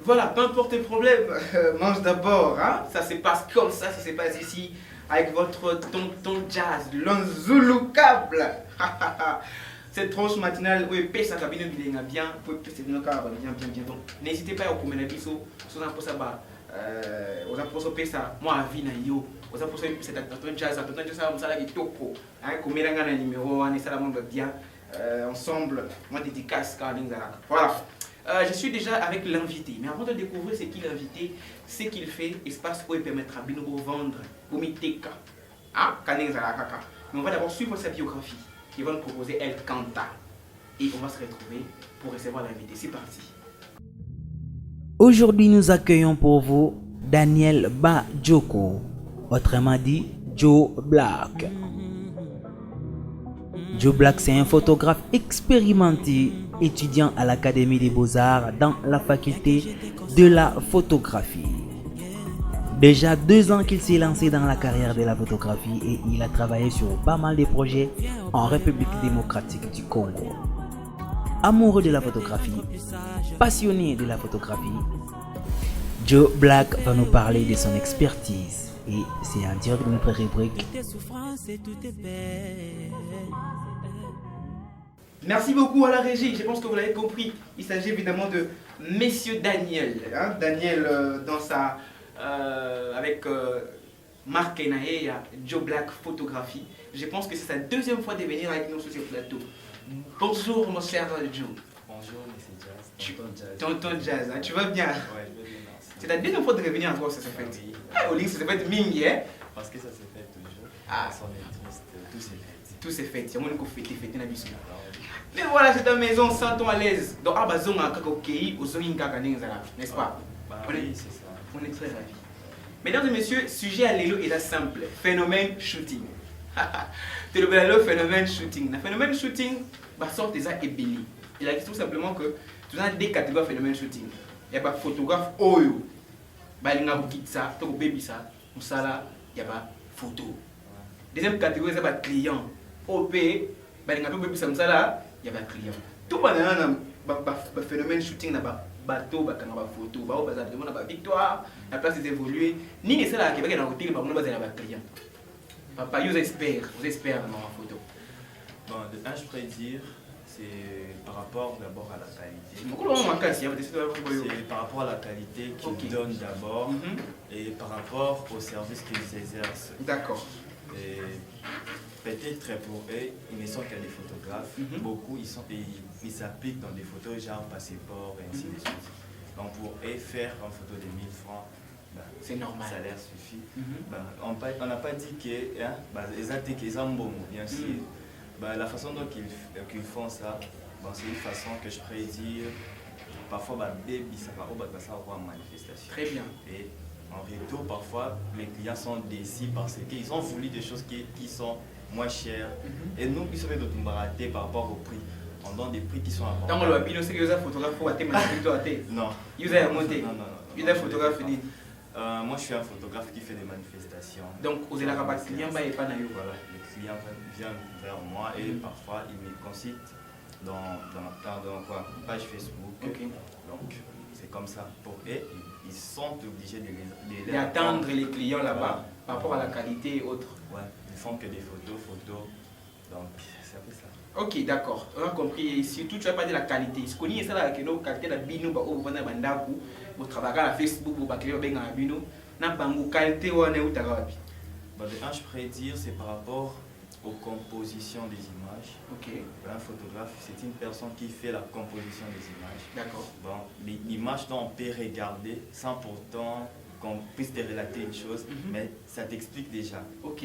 Voilà, peu importe le problème, mange d'abord, hein. Ça se passe comme ça se passe ici, avec votre tonton jazz, l'onzouloukable. Cette tranche matinale, oui, paye sa cabine bien, bien, bien. Donc, n'hésitez pas à commenter biso, sur un peu ça, aux apôtres pesa, moi à vie na yo, aux apôtres c'est tonton jazz, ça la toko, hein, comme il y a un numéro, on est ça la monde bien, ensemble, moi dédicace, voilà. Je suis déjà avec l'invité, mais avant de découvrir ce qu'il l'invité, ce qu'il fait, espace où il permettra de nous vendre au Miteka. Ah, mais on va d'abord suivre sa biographie, qui va nous proposer El Canta. Et on va se retrouver pour recevoir l'invité. C'est parti. Aujourd'hui, nous accueillons pour vous Daniel Bajoko, autrement dit Joe Black. Joe Black, c'est un photographe expérimenté, étudiant à l'Académie des Beaux-Arts dans la faculté de la photographie. Déjà 2 ans qu'il s'est lancé dans la carrière de la photographie et il a travaillé sur pas mal de projets en République démocratique du Congo. Amoureux de la photographie, passionné de la photographie, Joe Black va nous parler de son expertise et c'est en direct de notre rubrique. Merci beaucoup à la régie, je pense que vous l'avez compris. Il s'agit évidemment de Monsieur Daniel. Hein? Daniel dans sa... avec Marc Enae, Joe Black Photographie. Je pense que c'est sa 2e fois de venir avec nous sur ce plateau. Bonjour mon cher Joe. Bonjour Monsieur Jazz, Tonton Jazz, hein? Tu vas bien? Ouais, je vais bien, merci. C'est la 2e fois de revenir à toi, ça se fait. Oui. Ah, au lit, ça se fait mingi, hein? Parce que ça se fait toujours. Ah. On est triste, tout s'est fait. Tout s'est fait, il y a moins fêter na biso. Alors, Mais voilà, c'est ta maison, sens-toi à l'aise. Donc, ah, bah, zonga kaka okei, ozongi kaka nengzala, n'est-ce pas? bah, On est- oui, c'est ça. On est très ravis. Mesdames et messieurs, sujet à l'élo est simple. Phénomène shooting. Tu le phénomène shooting. Le phénomène shooting, bah, sort déjà ébélé. Il a dit tout simplement que tu as des catégories de phénomène shooting. Il y a pas photographe oyo. Bah, il y a un ça, tu as un baby ça, il y a pas photo. Deuxième catégorie, c'est pas client. OP, bah, il y a un baby ça, il y a pas client. Tout le phénomène shooting n'a pas. Bateau, bah, photo, bah, bah, victoire, la place est évoluée. Ni ne sait la Québec dans l'hôtel, bah, on va avoir client. Papa, vous espère dans la photo. Bon, de un, je pourrais dire, c'est par rapport d'abord à la qualité. C'est C'est par rapport à la qualité qu'ils Ok. donnent d'abord et par rapport au service qu'ils exercent. D'accord. Et peut-être pour eux, ils ne sont qu'à des photographes. Beaucoup, ils s'appliquent dans des photos genre passeport et ainsi de suite. Donc pour eux, faire une photo de 1000 francs, bah, C'est normal. ça leur suffit. Bah, on n'a pas dit que bah, ils ont bon, bien sûr. Bah, la façon dont qu'ils font ça, bah, c'est une façon que je pourrais dire, parfois, bah, baby, ça va avoir une manifestation. Très bien. Et en retour, parfois, les clients sont déçus parce qu'ils ont voulu des choses qui sont moins chères. Et nous, ils sont d'autres baratés par rapport au prix. On donne des prix qui sont Dans importants. le bino, c'est que vous êtes photographe pour atteindre la victoire. Non. Vous avez monté. Non. Vous êtes photographe. Moi, je suis un photographe qui fait des manifestations. Donc, vous avez la capacité, client, bah, et pas naïf. Voilà, les clients viennent vers moi et parfois ils me consultent dans quoi, une page Facebook. Ok. Donc, c'est comme ça. Pour eux, ils sont obligés de les D'attendre les clients là-bas Voilà. par rapport à la qualité et autres. Ouais, ils font que des photos. Donc, c'est un peu ça. Ok, d'accord, on a compris. Et surtout, tu as parlé de la qualité. Ce qu'on y est, c'est la qualité de la bino, vous vendez bandaku, vous travaillez à Facebook, vous battez bien à bino. Na bangu qualité ou ane utarabi. Bah, de un, je pourrais dire, c'est par rapport aux compositions des images. Ok, Un photographe, c'est une personne qui fait la composition des images. d'accord. Bon, l'image dont on peut regarder sans pourtant qu'on puisse te relater une chose, mais ça t'explique déjà. Ok,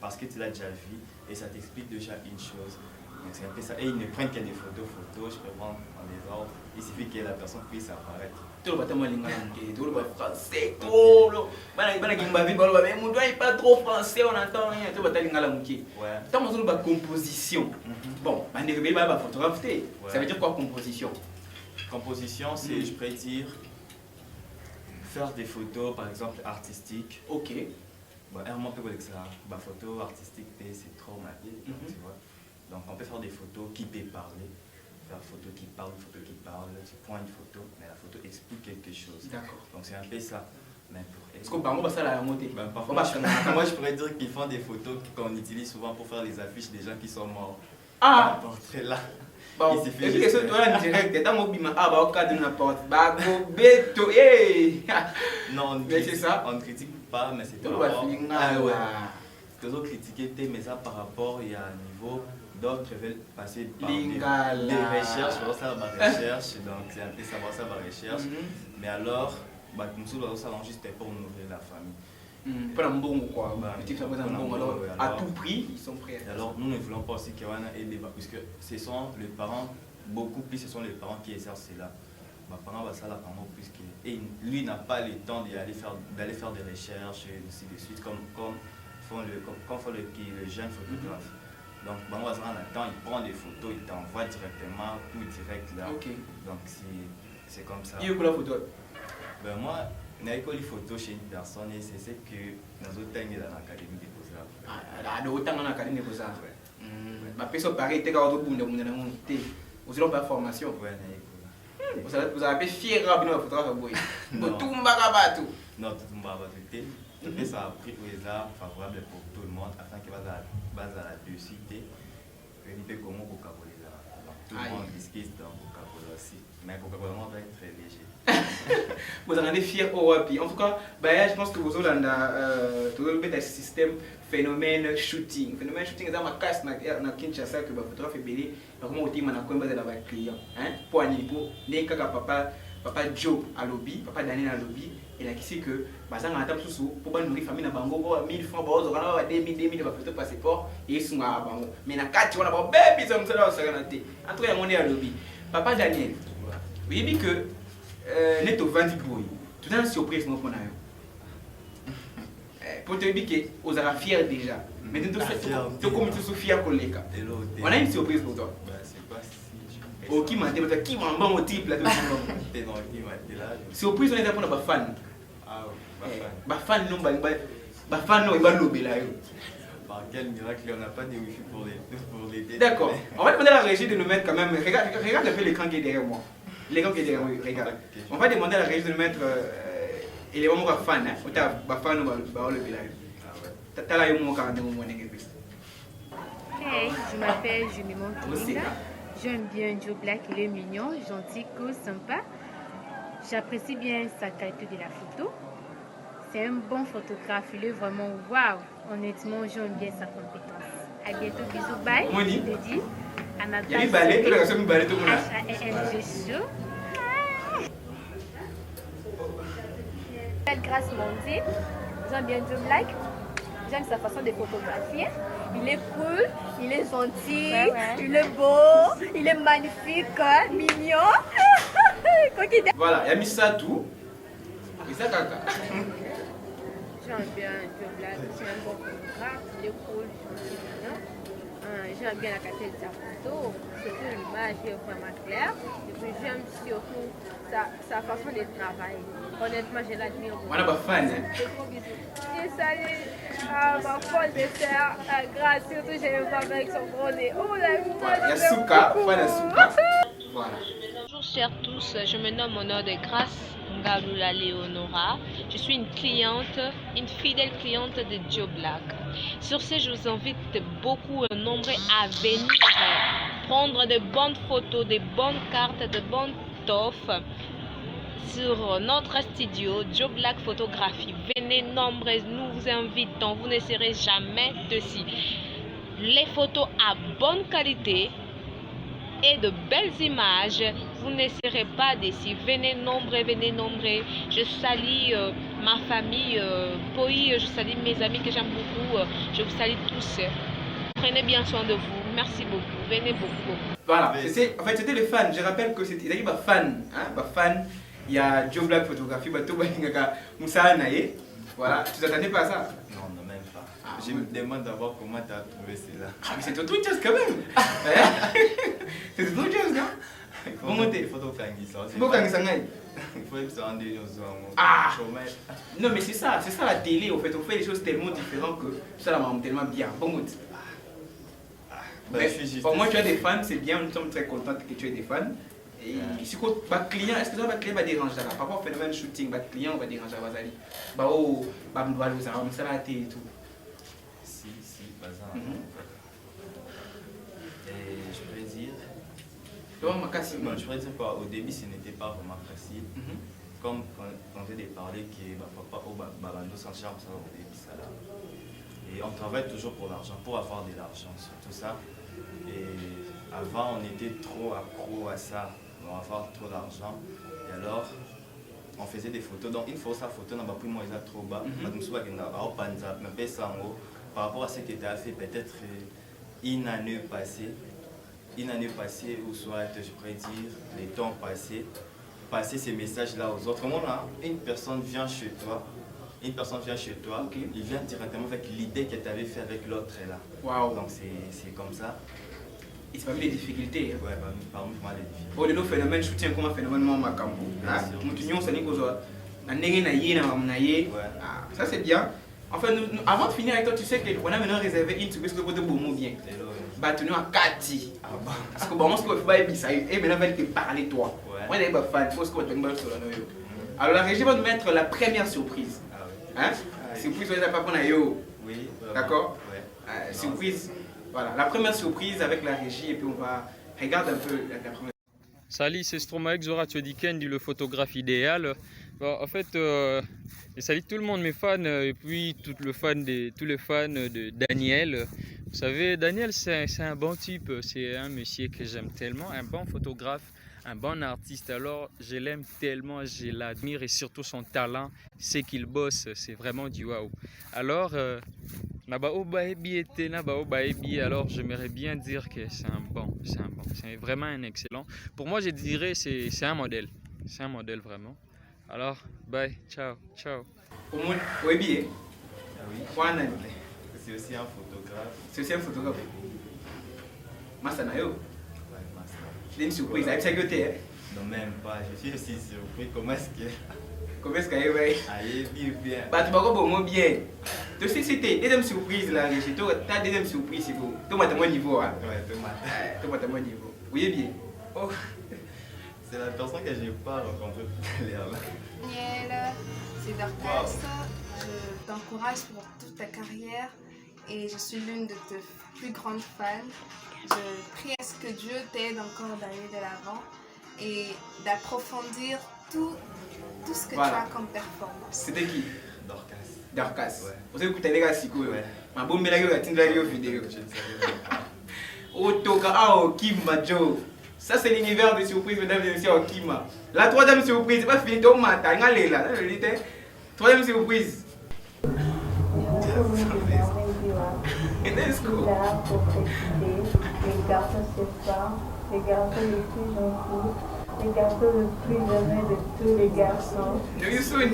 Parce que tu l'as déjà vu et ça t'explique déjà une chose. Donc c'est un peu ça. Et ils ne prennent que des photos, je peux prendre en désordre. Il suffit que la personne puisse apparaître. tout le bâtiment est tout le français, tout le bâtiment est pas trop français, on entend rien, tout le bâtiment est Ouais. tant que la composition. Bon, on est pas photographe, ça veut dire quoi composition? Composition, c'est, je pourrais dire, faire des photos, par exemple, artistiques. Ok, Bon, un moment, peut dire ça, bah, photo artistique, c'est trop marié, tu vois. Donc, on peut faire des photos qui peuvent parler. Faire photo qui parle, tu prends une photo, mais la photo explique quelque quelque chose. D'accord. Donc c'est un peu ça. Mais pour Parce que par exemple, ça la montée. ben, parfois, moi je pourrais dire qu'ils font des photos qu'on utilise souvent pour faire les affiches des gens qui sont morts. Ah! Un portrait là. Bon, Il suffit et puis juste que toi en direct, dans mon bima, ah bah au cas de n'importe, bah go beto, hey! Non, Mais c'est ça. on ne critique pas, mais c'est Tout par va rapport. finir Ah ouais. là. Toujours critiquer, mais ça par rapport, il y a un niveau, d'autres veulent passer par Lingala. des recherches, pour ça ma recherche, donc c'est un peu savoir ça ma recherche. Mais alors, bah, comme ça, juste pour nourrir la famille. Pas un bon quoi, Bah, petit ça pas un pas bon, un alors bon, à alors. tout prix, ils sont prêts. Et alors, nous ne voulons pas aussi qu'il y ait un débat, puisque ce sont les parents, beaucoup plus, ce sont les parents qui exercent cela. Ma parent va ça là pendant plus que. Et lui n'a pas le temps d'aller faire des recherches et ainsi de suite, comme font les jeunes photographes. Donc, bon, on va ça en attend, il prend des photos, il t'envoie directement, tout direct là. Ok. Donc, c'est comme ça. Il y a quoi la photo? Ben, moi, je n'ai pas les photos chez une personne et c'est ce que nous avons dans l'Académie des Beaux-Arts. Ah, autant dans l'Académie des Beaux-Arts. Ouais. Ma personne pareil, t'es quand on vous n'avez pas formation. Ouais, Vous avez fait fier rapidement la photographe. Non. Tout le monde. non, tout le monde va voter. Tout ça a pris les arts favorables pour tout le monde afin que base à la diversité. Et il peut comment Coca-Cola là. Tout le monde discute dans Coca-Cola aussi. Mais Coca-Cola va être très léger. Vous en avez fier au Wapi. En tout cas, bah, je pense que vous avez un système phénomène shooting. Phénomène shooting, c'est ma casse dans Kinshasa que le photographe est belé. Comment on dit que je suis client. Pour un niveau, les cas papa Joe à lobby, papa Daniel à lobby, et là qui sait que ça a un sous pour nourrir famille na bango 1000 francs, 2000 de photo passeport et ils sont à bango. Mais na 4 on a pas bébé ça me ça ça en tout cas on est à lobby. Papa Daniel, oui dit que net au 20 boy. Tout une surprise non qu'on a eu. Pour te dire que vous êtes fier déjà. Mais tu comme tu es fier collègue. On a une surprise pour toi. C'est pas si. Oh, qui m'a dit, qui m'a bon au type là. Surprise, on est pour les fans. Ah, les fans, non, ils vont lober là. Par quel miracle, on n'a pas de wifi pour les D'accord. On va demander à la régie de nous mettre quand même. Regarde un peu l'écran qui est derrière moi. L'écran qui est derrière moi, regarde. On va demander à la régie de nous mettre. Il est vraiment fan. On va fan, on va le bilan. T'as là, il y a un moment quand même. Hey, je m'appelle Junimon Kilinda. J'aime bien Joe Black, il est mignon, gentil, cool, sympa. J'apprécie bien sa qualité de la photo. C'est un bon photographe, il est vraiment waouh. Honnêtement, j'aime bien sa compétence. À bientôt, bisous, bye. On dit. Je te dis. Il y a une balai, tout le monde tout le monde. H-A-N-G show. Grâce Mondi, j'aime bien Joe Black. J'aime sa façon de photographier. Il est cool, il est gentil, il est beau, il est magnifique, mignon. Voilà, il a mis ça tout. Et ça, caca. J'aime bien Joe Black, c'est un bon photographe, il est cool, gentil, mignon. J'aime bien la qualité de sa photo, surtout l'image est vraiment claire. Et puis j'aime surtout sa façon de travailler. Honnêtement, je l'admire beaucoup. On n'a pas fan. Gros bisous. Et salut à ma folle de terre, grâce surtout j'ai une femme avec son gros nez. Oh là Il y a Souka, fan à Souka. Voilà. Bonjour chers tous, je me nomme au nom de Grâce Ngalula Léonora. Je suis une cliente, une fidèle cliente de Joe Black. Sur ce, je vous invite beaucoup nombreux à venir prendre de bonnes photos, de bonnes cartes, de bonnes toffes sur notre studio Joe Black Photographie. Venez nombreux, nous vous invitons, vous ne serez jamais déçus. Les photos à bonne qualité et de belles images, vous ne serez pas déçus. Venez nombreux, venez nombreux. Je salue ma famille, Poi, je salue mes amis que j'aime beaucoup. Je vous salue tous. Prenez bien soin de vous. Merci beaucoup. Venez beaucoup. Voilà, c'était les fans. Je rappelle que c'était des fans. Il y a Joe Black Photographie, Moussa Naye. Voilà, tu t'attendais pas à ça? Non, non, même pas. Je me demande d'abord comment tu as trouvé cela. Ah, mais c'est autre chose quand même. C'est autre chose, non? Bon, il faut donc faire ça. Il faut faire ça. Il faut se rendre aux Ah! Non, mais c'est ça la télé. En fait, on fait des choses tellement différentes que ça la tellement bien. Bon, mais au moins tu as des fans, c'est bien, nous sommes très contents que tu aies des fans. Et si le client, est-ce que le client va déranger là? Par rapport au phénomène shooting, le client va déranger à Bazali. Bah oh, bah on va le faire, ça va et tout. Si, Bazar. Et je pourrais dire. Bon, je pourrais dire qu'au début, ce n'était pas vraiment facile. Comme on vient de parler que papa au Babando s'en charge ça au début, ça là. Et on travaille toujours pour l'argent, pour avoir de l'argent sur tout ça. Et avant, on était trop accro à ça, on va avoir trop d'argent. Et alors, on faisait des photos. Donc, une fois sa photo, on n'a pas pris moins trop bas. Par rapport à ce qui était fait, peut-être une année passée, ou soit, je pourrais dire, les temps passés, passer ces messages-là aux autres. Comment là, une personne vient chez toi, il vient directement avec l'idée que tu avais fait avec l'autre là. Wow. Donc c'est comme ça. Et c'est pas mis les difficultés. Ouais, parmi moi les difficultés. Au le phénomène soutien comme un phénomène Makambo. Ça c'est bien. Enfin, avant de finir avec toi, tu sais qu'on a maintenant réservé une surprise pour te bon bien. Bah, tu nous as Cathy. Parce que bon, ce qu'on fait, et maintenant, elle te parler toi. Moi, je suis fan, il faut que tu me alors, la régie va nous mettre la première surprise. Hein? Surprise, on ne pas pour oui. D'accord? Surprise. Voilà, la première surprise avec la régie, et puis on va regarder un peu la première. Salut, c'est Stromae Zora Tchodiken, le photographe idéal. Bon, en fait, je salue tout le monde, mes fans, et puis tous les fans de Daniel. Vous savez, Daniel, c'est un bon type, c'est un monsieur que j'aime tellement, un bon photographe, un bon artiste. Alors, je l'aime tellement, je l'admire et surtout son talent, c'est qu'il bosse, c'est vraiment du waouh. Alors, alors j'aimerais bien dire que c'est vraiment un excellent. Pour moi, je dirais c'est un modèle vraiment. Alors, bye, ciao. Au moins, oui, bien. Ah oui. C'est aussi un photographe. Masanayo. Ouais, Massa. C'est une surprise, avec sa côté. Non, même pas. Je suis aussi surpris. Comment est-ce que. Qu'elle est? Allez, bien. Bah, tu vas voir bien. Tu sais, c'était deuxième surprise là, ta deuxième surprise, c'est beau. Tu m'as mon niveau. Hein? Ouais, tu m'as mon niveau. Oui, bien. Oh, c'est la personne que je n'ai pas rencontrée tout à l'heure là. Daniel, c'est Dorcas. Je t'encourage pour toute ta carrière et je suis l'une de tes plus grandes fans. Je prie à ce que Dieu t'aide encore d'aller de l'avant et d'approfondir tout ce que tu as comme performance. C'était qui? Dorcas. Ouais. Vous savez que tu as des gars si cool. Ouais. Ma bonne mère a une vidéo. Otoka Okima Joe. Ça c'est l'univers de surprise, mesdames et messieurs, Okima. La troisième surprise, c'est pas fini de matin. Regardez là. Troisième surprise. Let's go. Les garçons c'est pas, les garçons les plus gentils, les garçons le plus aimé de tous les garçons. Il s'appelle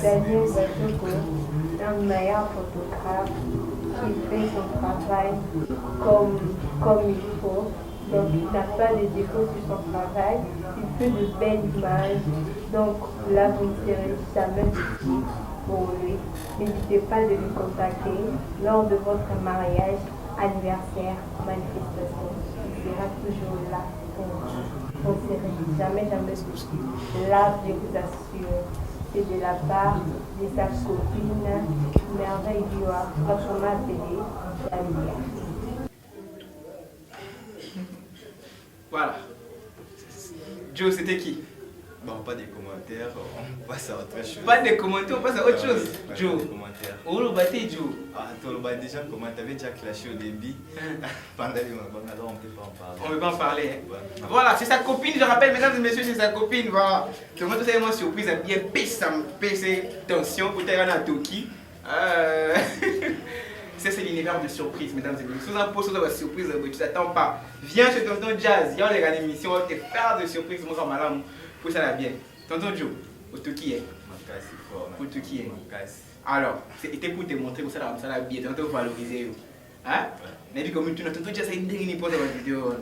Daniel Batoko, un meilleur photographe qui fait son travail comme il faut. Donc il n'a pas de défauts sur son travail, il fait de belles images. Donc là vous ne serez jamais petit pour lui. N'hésitez pas de lui contacter lors de votre mariage, anniversaire, manifestation. Il sera toujours là pour vous. On ne serait jamais petit. Là, je vous assure, c'est de la part de sa copine Merveille Dioa, votre m'a appelé Dalia. Voilà. Joe, c'était qui? Bon, pas des commentaires, on passe à autre chose. Pas de commentaires, on passe à autre chose. Joe. Des commentaires. On le battait, Joe. Ah, tu l'as déjà comment tu avais déjà clashé au début. Pendant les moments, alors on ne peut pas en parler. On ne peut pas en parler. Hein. Ouais. Voilà, c'est sa copine, je rappelle, mesdames et messieurs, c'est sa copine. Voilà. Donc, moi, tout ça, moi, surprise, à bien baisser tension pour t'aider à Toki. C'est l'univers de surprise, mesdames et messieurs. Sous un poste de surprise, tu ne t'attends pas. Viens chez Tonton Jazz, il y a les émissions, on va te faire de surprise, moi, ça m'a pour ça, là, bien. Tonton Joe, au Toki, pour Toki. Alors, c'était pour te montrer que ça l'a bien, tonton valoriser. Hein? Mais puis, comme tu n'as tonton Jazz, il n'y a pas de vidéo.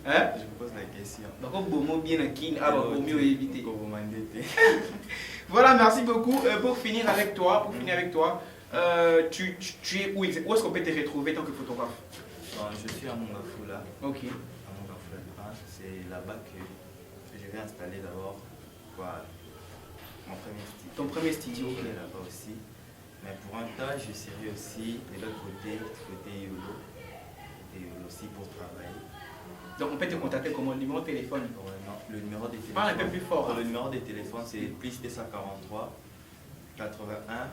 Hein? Je me pose la question. Donc, on bien mieux éviter. Voilà, merci beaucoup. Pour finir avec toi, tu es où est-ce qu'on peut te retrouver en tant que photographe? Bon, je suis à Mongafou là. Ok. À Mongafou, c'est là-bas que vais installer d'abord mon premier studio. Ton premier studio, ok. Là-bas aussi. Mais pour un tas, je serai aussi de l'autre côté YOLO. Et YOLO aussi pour travailler. Donc on peut te contacter comme un numéro de téléphone. Non, le numéro de téléphone. Parle un peu plus fort. Le numéro de téléphone c'est plus 243 81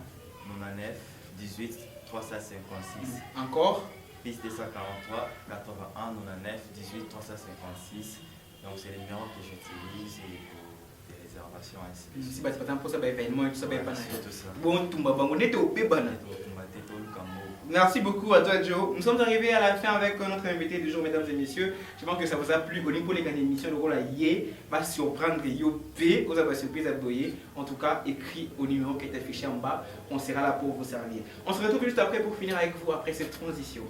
99 18 356. Encore Plus 243 81 99 18 356. Donc c'est le numéro que j'utilise pour des réservations ainsi. Si par exemple pour ça événement et tout ça tout ça. Bon tout on est au Bébana. Merci beaucoup à toi Joe. Nous sommes arrivés à la fin avec notre invité du jour, mesdames et messieurs. Je pense que ça vous a plu. Au niveau des émissions, le rôle à Yé va surprendre Yopé. Vous avez surprise à Boyer. En tout cas, écrit au numéro qui est affiché en bas. On sera là pour vous servir. On se retrouve juste après pour finir avec vous après cette transition.